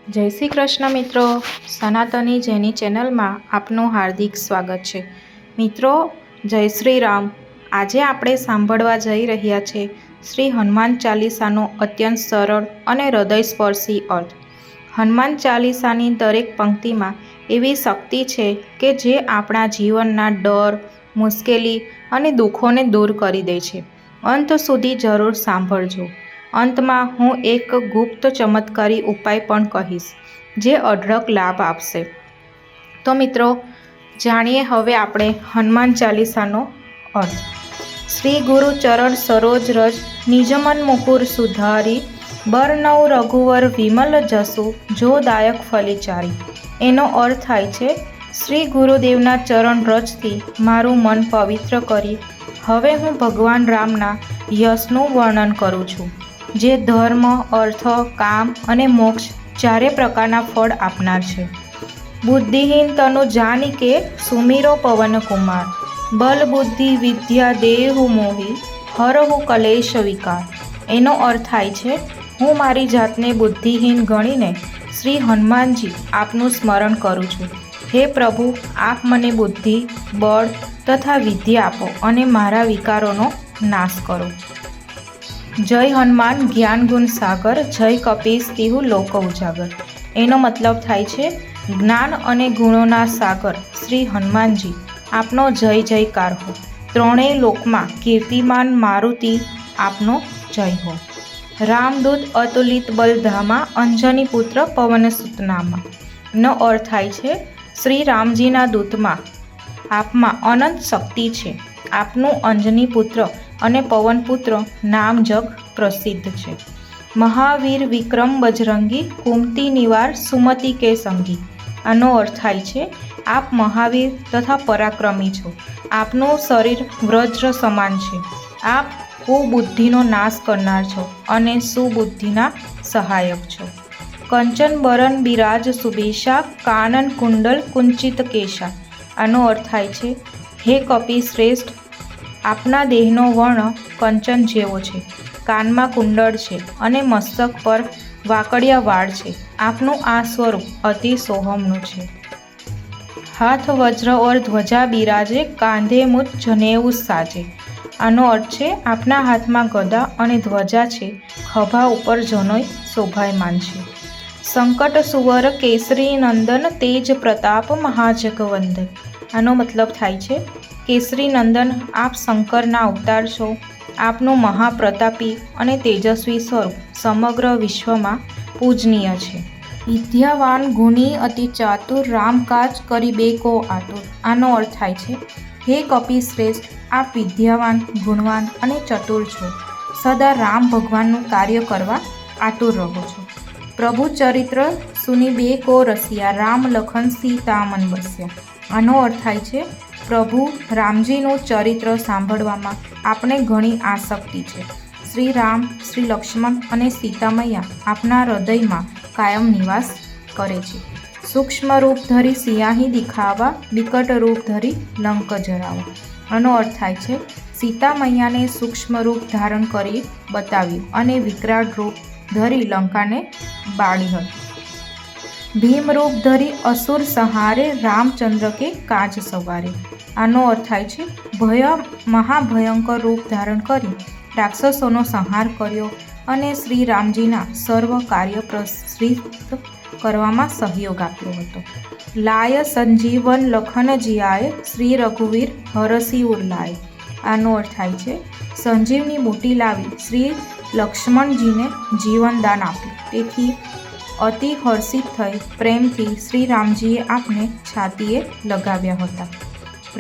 જય શ્રી કૃષ્ણ મિત્રો, સનાતની જેની ચેનલમાં આપનું હાર્દિક સ્વાગત છે। મિત્રો, જય શ્રી રામ। આજે આપણે સાંભળવા જઈ રહ્યા છે શ્રી હનુમાન ચાલીસાનો અત્યંત સરળ અને હૃદયસ્પર્શી અર્થ। હનુમાન ચાલીસાની દરેક પંક્તિમાં એવી શક્તિ છે કે જે આપણા જીવનના ડર, મુશ્કેલી અને દુઃખોને દૂર કરી દે છે। અંત સુધી જરૂર સાંભળજો। અંતમાં હું એક ગુપ્ત ચમત્કારી ઉપાય પણ કહીશ જે અઢળક લાભ આપશે। તો મિત્રો, જાણીએ હવે આપણે હનુમાન ચાલીસાનો અર્થ। શ્રી ગુરુ ચરણ સરોજ રજ નિજમન મુકુર સુધારી બરનઉ રઘુવર વિમલ જસુ જો દાયક ફલિચારી। એનો અર્થ થાય છે, શ્રી ગુરુદેવના ચરણ રજથી મારું મન પવિત્ર કરી હવે હું ભગવાન રામના યશનું વર્ણન કરું છું, જે ધર્મ, અર્થ, કામ અને મોક્ષ ચારે પ્રકારના ફળ આપનાર છે। બુદ્ધિહીન તનુ જાનિકે સુમીરો પવન કુમાર બલ બુદ્ધિ વિદ્યા દેહુ મોહી હરહુ કલેશ વિકાર। એનો અર્થ થાય છે, હું મારી જાતને બુદ્ધિહીન ગણીને શ્રી હનુમાનજી આપનું સ્મરણ કરું છું। હે પ્રભુ, આપ મને બુદ્ધિ, બળ તથા વિદ્યા આપો અને મારા વિકારોનો નાશ કરો। જય હનુમાન જ્ઞાન ગુણ સાગર જય કપીસ તિહુ લોક ઉજાગર। એનો મતલબ થાય છે, જ્ઞાન અને ગુણોના સાગર શ્રી હનુમાનજી આપનો જય જયકાર હો। ત્રણેય લોકમાં કીર્તિમાન મારુતિ આપનો જય હો। રામદૂત અતુલિત બલધામા અંજની પુત્ર પવન સુત નામા। નો અર્થ થાય છે, શ્રી રામજીના દૂતમાં આપમાં અનંત શક્તિ છે। આપનું અંજની પુત્ર અને પવન પુત્ર નામ જગ પ્રસિદ્ધ છે। મહાવીર વિક્રમ બજરંગી કુમતી નિવાર સુમતિ કે સંગી। આનો અર્થ થાય છે, આપ મહાવીર તથા પરાક્રમી છો। આપનું શરીર વજ્ર સમાન છે। આપ કુબુદ્ધિનો નાશ કરનાર છો અને સુબુદ્ધિના સહાયક છો। કંચન બરન બિરાજ સુબેશા કાનન કુંડલ કુંચિત કેશા। આનો અર્થ થાય છે, હે કપી શ્રેષ્ઠ, આપના દેહનો વર્ણ કંચન જેવો છે, કાનમાં કુંડળ છે અને મસ્તક પર વાકડિયા વાળ છે। આપનું આ સ્વરૂપ અતિ સોહમનું છે। હાથ વજ્ર ઓર ધ્વજા બિરાજે કાંધે મુજ જનેઉ સાજે। આનો અર્થ છે, આપના હાથમાં ગદા અને ધ્વજા છે, ખભા ઉપર જનોઈ શોભાયમાન છે। સંકટ સુવર કેસરી નંદન તેજ પ્રતાપ મહાજગવંદન। આનો મતલબ થાય છે, કેસરી નંદન આપ શંકરના અવતાર છો। આપનું મહાપ્રતાપી અને તેજસ્વી સ્વરૂપ સમગ્ર વિશ્વમાં પૂજનીય છે। વિદ્યાવાન ગુણી અતિ ચાતુર રામ કાજ કરીબે કો આતુર। આનો અર્થ થાય છે, હે કપી શ્રેષ્ઠ, આપ વિદ્યાવાન, ગુણવાન અને ચતુર છો, સદા રામ ભગવાનનું કાર્ય કરવા આતુર રહો છો। પ્રભુ ચરિત્ર સુનિબે કો રસિયા રામ લખન સીતા મન બસ્યા। આનો અર્થ થાય છે, પ્રભુ રામજીનું ચરિત્ર સાંભળવામાં આપણે ઘણી આસક્તિ છે। શ્રી રામ, શ્રી લક્ષ્મણ અને સીતા મૈયા આપના હૃદયમાં કાયમ નિવાસ કરે છે। સૂક્ષ્મ રૂપ ધરી સિયાહી દિખાવા વિકટ રૂપ ધરી લંક જરાવા। આનો અર્થ થાય છે, સીતા મૈયાને સૂક્ષ્મ રૂપ ધારણ કરી બતાવ્યું અને વિકરાળ રૂપ ધરી લંકાને બાળી હતી। ભીમ રૂપ ધરી અસુર સંહારે રામચંદ્ર કે કાજ સવારે। આનો અર્થ થાય છે, મહાભયંકર રૂપ ધારણ કરી રાક્ષસોનો સંહાર કર્યો અને શ્રી રામજીના સર્વ કાર્ય પ્રસિદ્ધ કરવામાં સહયોગ આપ્યો હતો। લાય સંજીવન લખન જિયાય શ્રી રઘુવીર હરસી ઉરલાય। આનો અર્થ થાય છે, સંજીવની બુટી લાવી શ્રી લક્ષ્મણજીને જીવનદાન આપ્યું, તેથી અતિ હર્ષિત થઈ પ્રેમથી શ્રી રામજીએ આપને છાતીએ લગાવ્યા હતા।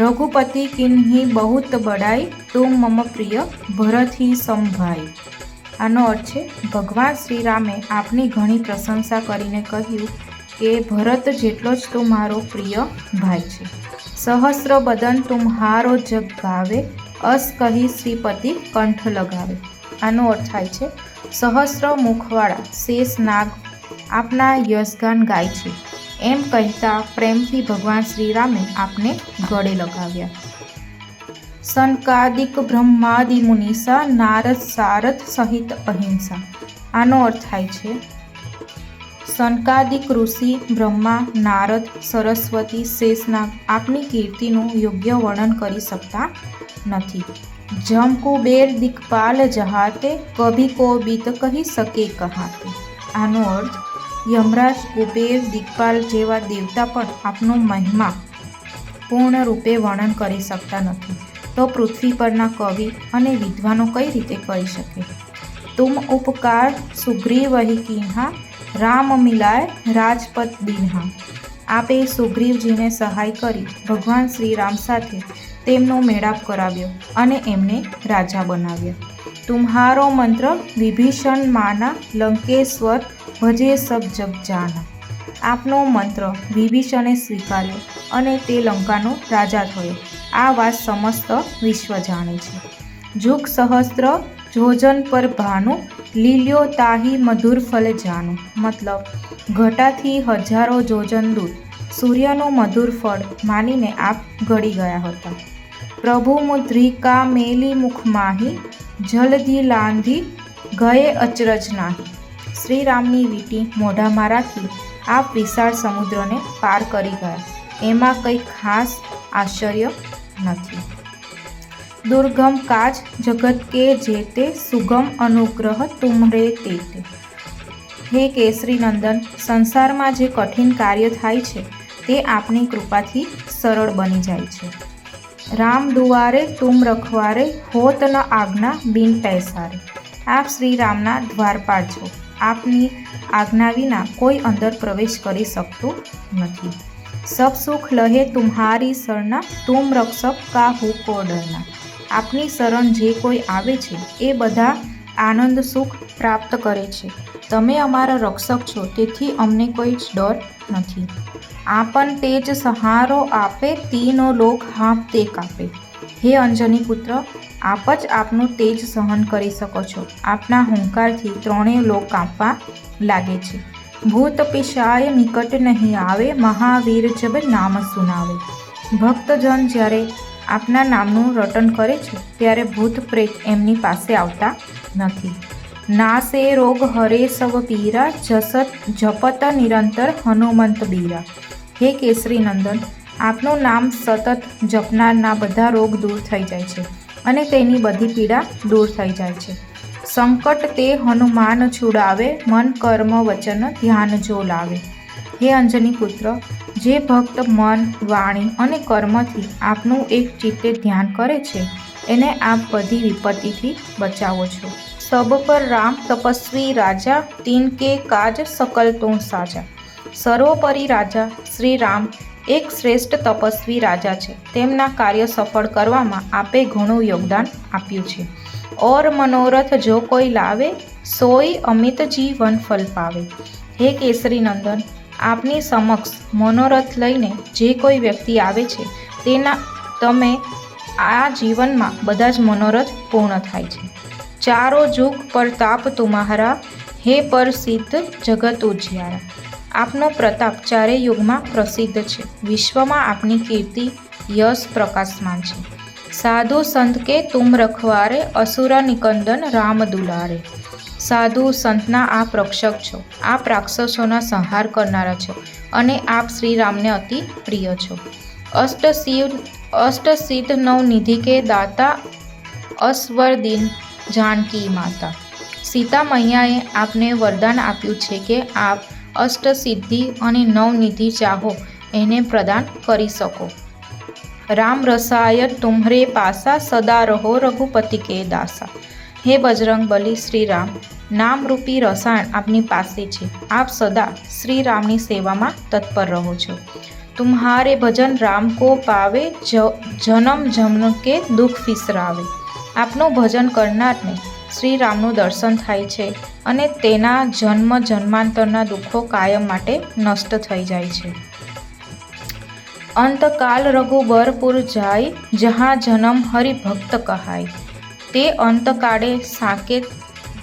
રઘુપતિ કિન્હી બહુત બડાઈ તુમ મમ પ્રિય ભરત હી સમ ભાઈ। આનો અર્થ છે, ભગવાન શ્રી રામે આપની ઘણી પ્રશંસા કરીને કહ્યું કે ભરત જેટલો જ તું મારો પ્રિય ભાઈ છે। સહસ્ર બદન તુમ્હારો જગ ગાવે અસ કહી શ્રીપતિ કંઠ લગાવે। આનો અર્થ થાય છે, સહસ્ર મુખવાળા શેષ નાગ આપના યશગાન ગાય છે, એમ કહેતા પ્રેમથી ભગવાન શ્રી રામે આપને ગળે લગાવ્યા। સનકાદિક બ્રહ્માદિ મુનીસા નારદ સારથ સહિત અહિંસા। આનો અર્થ થાય છે, સનકાદિક ઋષિ, બ્રહ્મા, નારદ, સરસ્વતી, શેષનાગ આપની કીર્તિનું યોગ્ય વર્ણન કરી શકતા નથી. જમ કુબેર દિક્પાલ જહાતે, કભી કો બીત કહી શકે કહાતે. આનો અર્થ, યમરાજ, કુબેર, દિક્પાલ જેવા દેવતા પણ આપનો મહિમા પૂર્ણ રૂપે વર્ણન કરી શકતા નથી, તો પૃથ્વી પરના કવિ અને વિદ્વાનો કઈ રીતે કરી શકે. તુમ ઉપકાર સુગ્રીવહી કીન્હા, રામ મિલાય રાજપત દીન્હા. આપે સુગ્રીવજીને સહાય કરી ભગવાન શ્રી રામ સાથે તેમનો મેળાપ કરાવ્યો અને એમને રાજા બનાવ્યા. તુમ્હારો મંત્ર વિભીષણ માના, લંકેશ્વર ભજે સબ જગ જાના. આપનો મંત્ર વિભીષણે સ્વીકાર્યો અને તે લંકાનો રાજા થયો. આ વાત સમસ્ત વિશ્વ જાણે છે. જુગ સહસ્ત્ર જોજન પર ભાનુ, લીલ્યો તાહી મધુર ફલ જાનુ. મતલબ, ઘટાથી હજારો જોજન દૂર સૂર્યનું મધુર ફળ માનીને આપ ગળી ગયા હતા. પ્રભુ મુદ્રિકા મેલી મુખ માહી, જલધી લાંધી ગયે અચરજ નાહી. શ્રી રામની વીંટી મોઢામાં રાખી આપ વિશાળ સમુદ્રને પાર કરી ગયા, એમાં કંઈ ખાસ આશ્ચર્ય નથી. દુર્ગમ કાજ જગત કે જેતે, સુગમ અનુગ્રહ તુમ્હરે તેતે. હે કેસરી નંદન, સંસારમાં જે કઠિન કાર્ય થાય છે તે આપની કૃપાથી સરળ બની જાય છે. રામ દુઆરે તુમ રખવારે, હોત ન આજ્ઞા બિન પૈસારે. આપ શ્રી રામના દ્વારપાળ છો. આપની આજ્ઞા વિના કોઈ અંદર પ્રવેશ કરી શકતું નથી. સબ સુખ લહે તુમ્હારી શરણા, તુમ રક્ષક કાહુ કો ડરના. આપની શરણ જે કોઈ આવે છે એ બધા આનંદ સુખ પ્રાપ્ત કરે છે. તમે અમારા રક્ષક છો, તેથી અમને કોઈ જ ડર નથી. આપન તેજ સહારો આપે, તીનો લોક હાંફતે કાપે. હે અંજની પુત્ર, આપ જ આપનું તેજ સહન કરી શકો છો. આપના હુંકારથી ત્રણેય લોક કાંપવા લાગે છે. ભૂત પિશાય નિકટ નહીં આવે, મહાવીર જબ નામ સુનાવે. ભક્તજન જ્યારે આપના નામનું રટન કરે છે ત્યારે ભૂત પ્રેત એમની પાસે આવતા નથી. નાસે રોગ હરે સવ પીરા, જપત નિરંતર હનુમંત બીરા. હે કેસરી નંદન, આપનું નામ સતત જપનારના બધા રોગ દૂર થઈ જાય છે અને તેની બધી પીડા દૂર થઈ જાય છે. સંકટ તે હનુમાન છુડાવે, મન કર્મ વચન ધ્યાન જો લાવે. હે અંજની પુત્ર, જે ભક્ત મન, વાણી અને કર્મથી આપનું એક ચિત્તે ધ્યાન કરે છે એને આપ બધી વિપત્તિથી બચાવો છો. સબ પર રામ તપસ્વી રાજા, તીન કે કાજ સકલ તો સાજા. સર્વોપરી રાજા શ્રી રામ એક શ્રેષ્ઠ તપસ્વી રાજા છે. તેમના કાર્ય સફળ કરવામાં આપે ઘણું યોગદાન આપ્યું છે. ઓર મનોરથ જો કોઈ લાવે, સોઈ અમિત જીવન ફલ પાવે. હે કેસરી નંદન, આપની સમક્ષ મનોરથ લઈને જે કોઈ વ્યક્તિ આવે છે તેના તમે આ જીવનમાં બધા જ મનોરથ પૂર્ણ થાય છે. ચારો જુગ પ્રતાપ તુમ્હારા, હે પ્રસિદ્ધ જગત ઉજ્યારા. આપનો પ્રતાપ ચારેય યુગમાં પ્રસિદ્ધ છે. વિશ્વમાં આપની કીર્તિ યશ પ્રકાશમાન છે. સાધુ સંત કે તુમ રખવારે, અસુરા નિકંદન રામ દુલારે. સાધુ સંતના આપ રક્ષક છો. આપ રાક્ષસોના સંહાર કરનારા છો અને આપ શ્રી રામને અતિ પ્રિય છો. અષ્ટ સિદ્ધ નવ નિધિ કે દાતા, અસ્વર દિન જાનકી માતા. સીતા મૈયાએ આપને વરદાન આપ્યું છે કે આપ અષ્ટસિદ્ધિ અને નવનિધિ ચાહો એને પ્રદાન કરી શકો. રામ રસાયન તુમ્હરે પાસા, સદા રહો રઘુપતિ કે દાસા. હે બજરંગ બલી શ્રી રામ, નામરૂપી રસાયણ આપની પાસે છે. આપ સદા શ્રી રામની સેવામાં તત્પર રહો છો. તુમ્હારે ભજન રામ કો પાવે, જન્મ જન્મ કે દુઃખ વિસરાવે. આપનું ભજન કરનારને શ્રી રામનું દર્શન થાય છે અને તેના જન્મ જન્માંતરના દુઃખો કાયમ માટે નષ્ટ થઈ જાય છે. અંતકાલ રઘુબરપુર જાય, જहाँ જન્મ હરિભક્ત કહાય. તે અંતકાળે સાકેત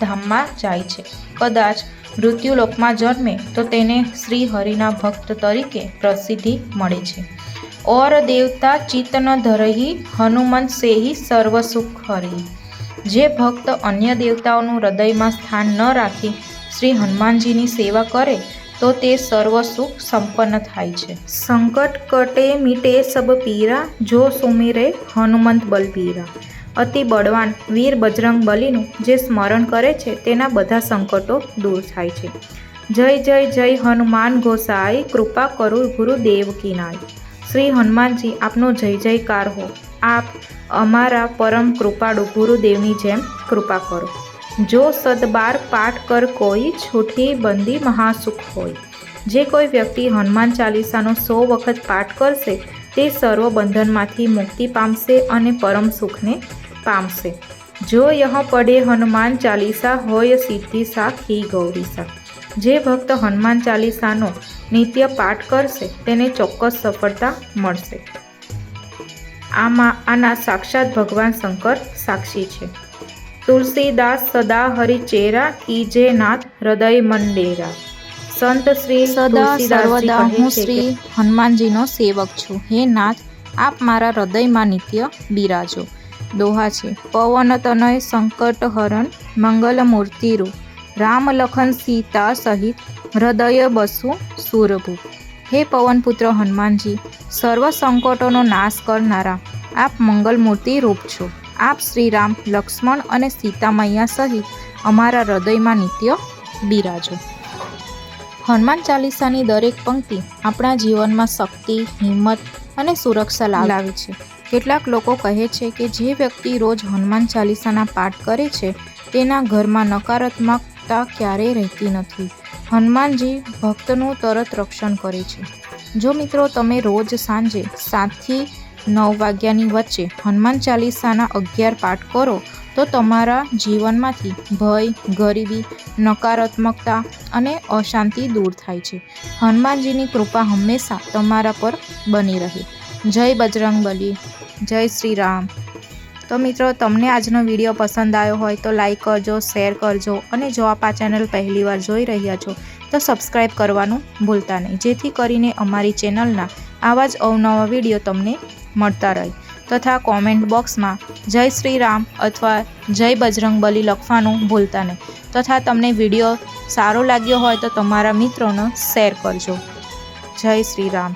ધામમાં જાય છે. કદાચ મૃત્યુલોકમાં જન્મે તો તેને શ્રી હરિના ભક્ત તરીકે પ્રસિદ્ધિ મળે છે. ઓર દેવતા ચિત્ત ન ધરહી, હનુમંત સેહી સર્વ સુખ હરી. જે ભક્ત અન્ય દેવતાઓનું હૃદયમાં સ્થાન ન રાખી શ્રી હનુમાનજીની સેવા કરે તો તે સર્વ સુખ સંપન્ન થાય છે। સંકટ કટે મીટે સબ પીરા, જો સુમિરે હનુમંત બલબીરા। અતિ બળવાન વીર બજરંગ બલીનું જે સ્મરણ કરે છે તેના બધા સંકટો દૂર થાય છે। જય જય જય હનુમાન ગોસાઈ, કૃપા કરું ગુરુદેવ કી નાય। શ્રી હનુમાનજી આપનો જય જયકાર હો। આપ અમારા પરમ કૃપાળુ ગુરુદેવની જેમ કૃપા કરો। જો સદબાર પાઠ કર કોઈ, છૂટી બંદી મહાસુખ હોય। જે કોઈ વ્યક્તિ હનુમાન ચાલીસાનો 100 વખત પાઠ કરશે તે સર્વ બંધનમાંથી મુક્તિ પામશે અને પરમ સુખને પામશે। જો યહ પડે હનુમાન ચાલીસા, હોય સિદ્ધિ સાખી ગૌરીસા। જે ભક્ત હનુમાન ચાલીસાનો નિત્ય પાઠ કરશે તેને ચોક્કસ સફળતા મળશે। આના સાક્ષાત ભગવાન શંકર સાક્ષી છે। તુલસીદાસ સદા હરિચેરા, કીજે નાથ હૃદય મંડેરા। સંત શ્રી સદા તુલસીદાસજી સર્વદા કહે હું છે શ્રી હનુમાનજીનો સેવક છું। હે નાથ, આપ મારા હૃદયમાં નિત્ય બિરાજો। દોહા છે। પવન તનય સંકટ હરણ, મંગલ મૂર્તિરૂપ। રામ લખન સીતા સહિત, હૃદય બસુ સુરભૂપ। હે પવનપુત્ર હનુમાનજી, સર્વ સંકટોનો નાશ કરનારા આપ મંગલ મૂર્તિ રૂપ છો। આપ શ્રી રામ, લક્ષ્મણ અને સીતા મૈયા સહિત અમારા હૃદયમાં નિત્ય બિરાજો। હનુમાન ચાલીસાની દરેક પંક્તિ આપણા જીવનમાં શક્તિ, હિંમત અને સુરક્ષા લાવે છે। કેટલાક લોકો કહે છે કે જે વ્યક્તિ રોજ હનુમાન ચાલીસાના પાઠ કરે છે તેના ઘરમાં નકારાત્મકતા ક્યારેય રહેતી નથી। હનુમાનજી ભક્તનું તરત રક્ષણ કરે છે। જો મિત્રો તમે રોજ સાંજે 7 થી 9 વાગ્યાની વચ્ચે હનુમાન ચાલીસાના 11 પાઠ કરો તો તમારા જીવનમાંથી ભય, ગરીબી, નકારાત્મકતા અને અશાંતિ દૂર થાય છે। હનુમાનજીની કૃપા હંમેશા તમારા પર બની રહે। જય બજરંગબલી, જય શ્રી રામ। તો મિત્રો, તમને આજનો વિડીયો પસંદ આવ્યો હોય તો લાઈક કરજો, શેર કરજો અને જો આપ આ ચેનલ પહેલીવાર જોઈ રહ્યા છો તો સબસ્ક્રાઈબ કરવાનું ભૂલતા નહીં, જેથી કરીને અમારી ચેનલના આવા જ અવનવા વિડીયો તમને મળતા રહે। તથા કોમેન્ટ બોક્સમાં જય શ્રી રામ અથવા જય બજરંગબલી લખવાનું ભૂલતા નહીં। તથા તમને વિડીયો સારો લાગ્યો હોય તો તમારા મિત્રોને શેર કરજો। જય શ્રી રામ।